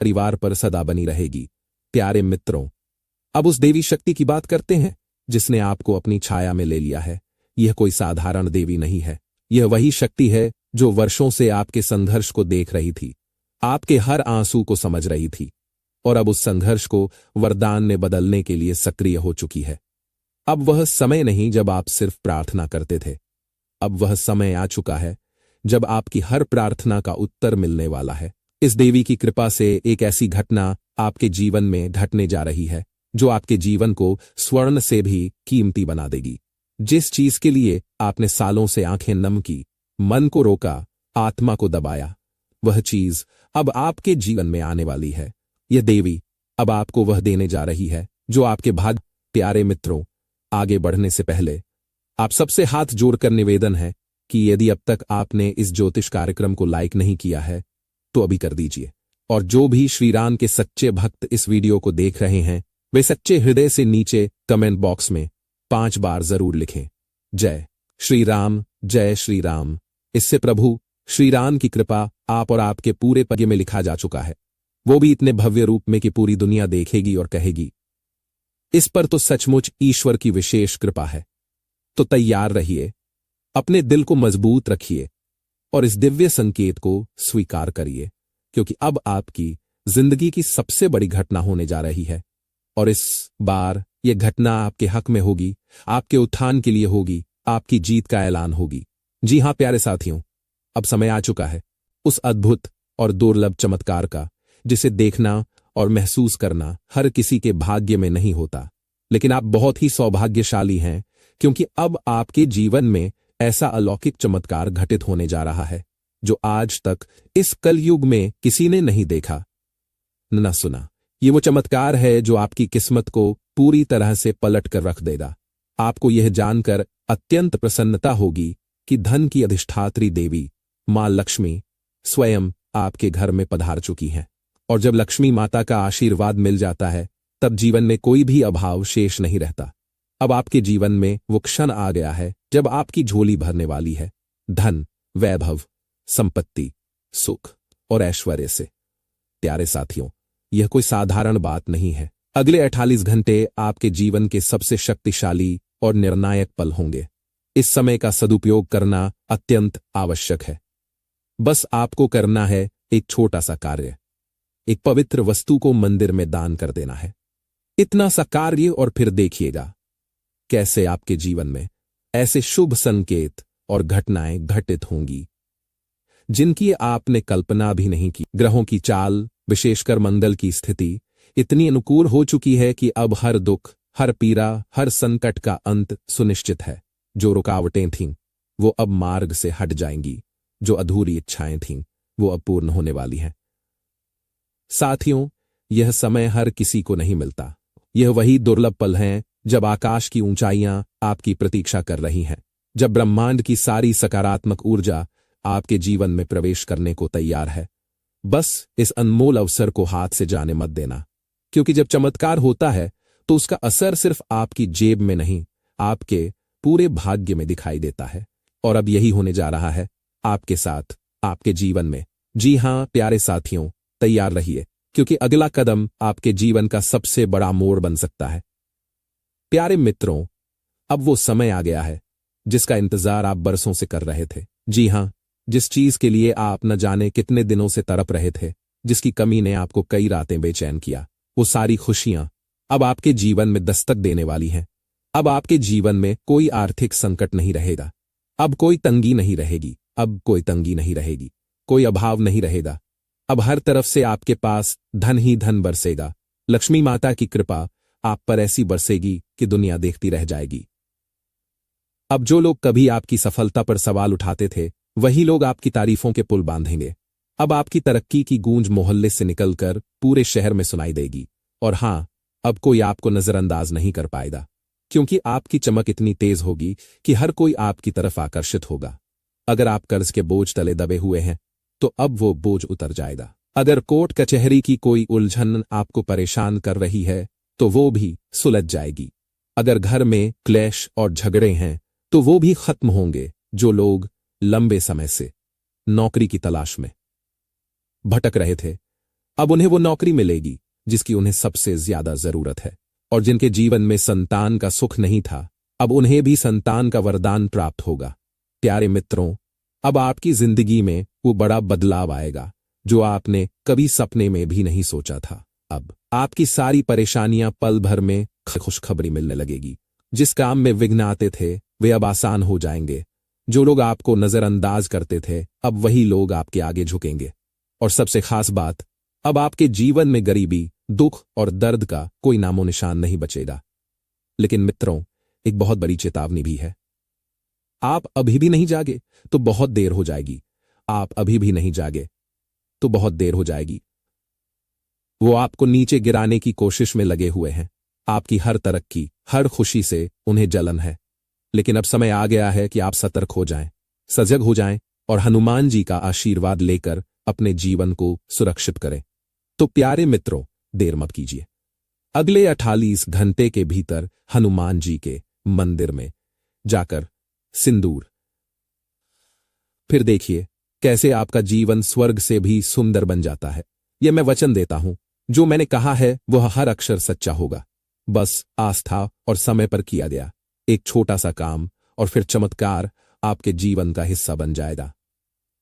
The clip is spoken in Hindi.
परिवार पर सदा बनी रहेगी। प्यारे मित्रों, अब उस देवी शक्ति की बात करते हैं जिसने आपको अपनी छाया में ले लिया है। यह कोई साधारण देवी नहीं है। यह वही शक्ति है जो वर्षों से आपके संघर्ष को देख रही थी, आपके हर आंसू को समझ रही थी और अब उस संघर्ष को वरदान में बदलने के लिए सक्रिय हो चुकी है। अब वह समय नहीं जब आप सिर्फ प्रार्थना करते थे। अब वह समय आ चुका है जब आपकी हर प्रार्थना का उत्तर मिलने वाला है। इस देवी की कृपा से एक ऐसी घटना आपके जीवन में घटने जा रही है जो आपके जीवन को स्वर्ण से भी कीमती बना देगी। जिस चीज के लिए आपने सालों से आंखें नम की, मन को रोका, आत्मा को दबाया, वह चीज अब आपके जीवन में आने वाली है। यह देवी अब आपको वह देने जा रही है जो आपके भाग्य। प्यारे मित्रों, आगे बढ़ने से पहले आप सबसे हाथ जोड़कर निवेदन है कि यदि अब तक आपने इस ज्योतिष कार्यक्रम को लाइक नहीं किया है तो अभी कर दीजिए। और जो भी श्री राम के सच्चे भक्त इस वीडियो को देख रहे हैं वे सच्चे हृदय से नीचे कमेंट बॉक्स में 5 बार जरूर लिखें, जय श्री राम, जय श्री राम। इससे प्रभु श्री राम की कृपा आप और आपके पूरे परिवार में लिखा जा चुका है, वो भी इतने भव्य रूप में कि पूरी दुनिया देखेगी और कहेगी, इस पर तो सचमुच ईश्वर की विशेष कृपा है। तो तैयार रहिए, अपने दिल को मजबूत रखिए और इस दिव्य संकेत को स्वीकार करिए, क्योंकि अब आपकी जिंदगी की सबसे बड़ी घटना होने जा रही है। और इस बार यह घटना आपके हक में होगी, आपके उत्थान के लिए होगी, आपकी जीत का ऐलान होगी। जी हां प्यारे साथियों, अब समय आ चुका है उस अद्भुत और दुर्लभ चमत्कार का जिसे देखना और महसूस करना हर किसी के भाग्य में नहीं होता। लेकिन आप बहुत ही सौभाग्यशाली हैं, क्योंकि अब आपके जीवन में ऐसा अलौकिक चमत्कार घटित होने जा रहा है जो आज तक इस कलयुग में किसी ने नहीं देखा न सुना। ये वो चमत्कार है जो आपकी किस्मत को पूरी तरह से पलट कर रख देगा। आपको यह जानकर अत्यंत प्रसन्नता होगी कि धन की अधिष्ठात्री देवी मां लक्ष्मी स्वयं आपके घर में पधार चुकी हैं। और जब लक्ष्मी माता का आशीर्वाद मिल जाता है तब जीवन में कोई भी अभाव शेष नहीं रहता। अब आपके जीवन में वो क्षण आ गया है जब आपकी झोली भरने वाली है धन, वैभव, संपत्ति, सुख और ऐश्वर्य से। प्यारे साथियों, यह कोई साधारण बात नहीं है। अगले 48 घंटे आपके जीवन के सबसे शक्तिशाली और निर्णायक पल होंगे। इस समय का सदुपयोग करना अत्यंत आवश्यक है। बस आपको करना है एक छोटा सा कार्य, एक पवित्र वस्तु को मंदिर में दान कर देना है। इतना सा कार्य और फिर देखिएगा कैसे आपके जीवन में ऐसे शुभ संकेत और घटनाएं घटित होंगी जिनकी आपने कल्पना भी नहीं की। ग्रहों की चाल, विशेषकर मंगल की स्थिति इतनी अनुकूल हो चुकी है कि अब हर दुख, हर पीड़ा, हर संकट का अंत सुनिश्चित है। जो रुकावटें थीं वो अब मार्ग से हट जाएंगी, जो अधूरी इच्छाएं थीं वो अब पूर्ण होने वाली हैं। साथियों, यह समय हर किसी को नहीं मिलता। यह वही दुर्लभ पल हैं जब आकाश की ऊंचाइयां आपकी प्रतीक्षा कर रही हैं, जब ब्रह्मांड की सारी सकारात्मक ऊर्जा आपके जीवन में प्रवेश करने को तैयार है। बस इस अनमोल अवसर को हाथ से जाने मत देना, क्योंकि जब चमत्कार होता है तो उसका असर सिर्फ आपकी जेब में नहीं, आपके पूरे भाग्य में दिखाई देता है। और अब यही होने जा रहा है आपके साथ, आपके जीवन में। जी हां प्यारे साथियों, तैयार रहिए, क्योंकि अगला कदम आपके जीवन का सबसे बड़ा मोड़ बन सकता है। प्यारे मित्रों, अब वो समय आ गया है जिसका इंतजार आप बरसों से कर रहे थे। जी हां, जिस चीज के लिए आप न जाने कितने दिनों से तड़प रहे थे, जिसकी कमी ने आपको कई रातें बेचैन किया, वो सारी खुशियां अब आपके जीवन में दस्तक देने वाली हैं। अब आपके जीवन में कोई आर्थिक संकट नहीं रहेगा, अब कोई तंगी नहीं रहेगी, अब कोई तंगी नहीं रहेगी, कोई अभाव नहीं रहेगा। अब हर तरफ से आपके पास धन ही धन बरसेगा। लक्ष्मी माता की कृपा आप पर ऐसी बरसेगी कि दुनिया देखती रह जाएगी। अब जो लोग कभी आपकी सफलता पर सवाल उठाते थे, वही लोग आपकी तारीफों के पुल बांधेंगे। अब आपकी तरक्की की गूंज मोहल्ले से निकलकर पूरे शहर में सुनाई देगी। और हां, अब कोई आपको नजरअंदाज नहीं कर पाएगा, क्योंकि आपकी चमक इतनी तेज होगी कि हर कोई आपकी तरफ आकर्षित होगा। अगर आप कर्ज के बोझ तले दबे हुए हैं तो अब वो बोझ उतर जाएगा। अगर कोर्ट कचहरी की कोई उलझन आपको परेशान कर रही है तो वो भी सुलझ जाएगी। अगर घर में क्लेश और झगड़े हैं तो वो भी खत्म होंगे। जो लोग लंबे समय से नौकरी की तलाश में भटक रहे थे, अब उन्हें वो नौकरी मिलेगी जिसकी उन्हें सबसे ज्यादा जरूरत है। और जिनके जीवन में संतान का सुख नहीं था, अब उन्हें भी संतान का वरदान प्राप्त होगा। प्यारे मित्रों, अब आपकी जिंदगी में वो बड़ा बदलाव आएगा जो आपने कभी सपने में भी नहीं सोचा था। अब आपकी सारी परेशानियां पल भर में खुशखबरी मिलने लगेगी। जिस काम में विघ्न आते थे वे अब आसान हो जाएंगे। जो लोग आपको नजरअंदाज करते थे अब वही लोग आपके आगे झुकेंगे। और सबसे खास बात, अब आपके जीवन में गरीबी, दुख और दर्द का कोई नामो निशान नहीं बचेगा। लेकिन मित्रों, एक बहुत बड़ी चेतावनी भी है। आप अभी भी नहीं जागे तो बहुत देर हो जाएगी। आप अभी भी नहीं जागे तो बहुत देर हो जाएगी। वो आपको नीचे गिराने की कोशिश में लगे हुए हैं। आपकी हर तरक्की, हर खुशी से उन्हें जलन है। लेकिन अब समय आ गया है कि आप सतर्क हो जाएं, सजग हो जाएं और हनुमान जी का आशीर्वाद लेकर अपने जीवन को सुरक्षित करें। तो प्यारे मित्रों, देर मत कीजिए। अगले 48 घंटे के भीतर हनुमान जी के मंदिर में जाकर सिंदूर फिर देखिए कैसे आपका जीवन स्वर्ग से भी सुंदर बन जाता है। यह मैं वचन देता हूं, जो मैंने कहा है वह हर अक्षर सच्चा होगा। बस आस्था और समय पर किया गया एक छोटा सा काम और फिर चमत्कार आपके जीवन का हिस्सा बन जाएगा।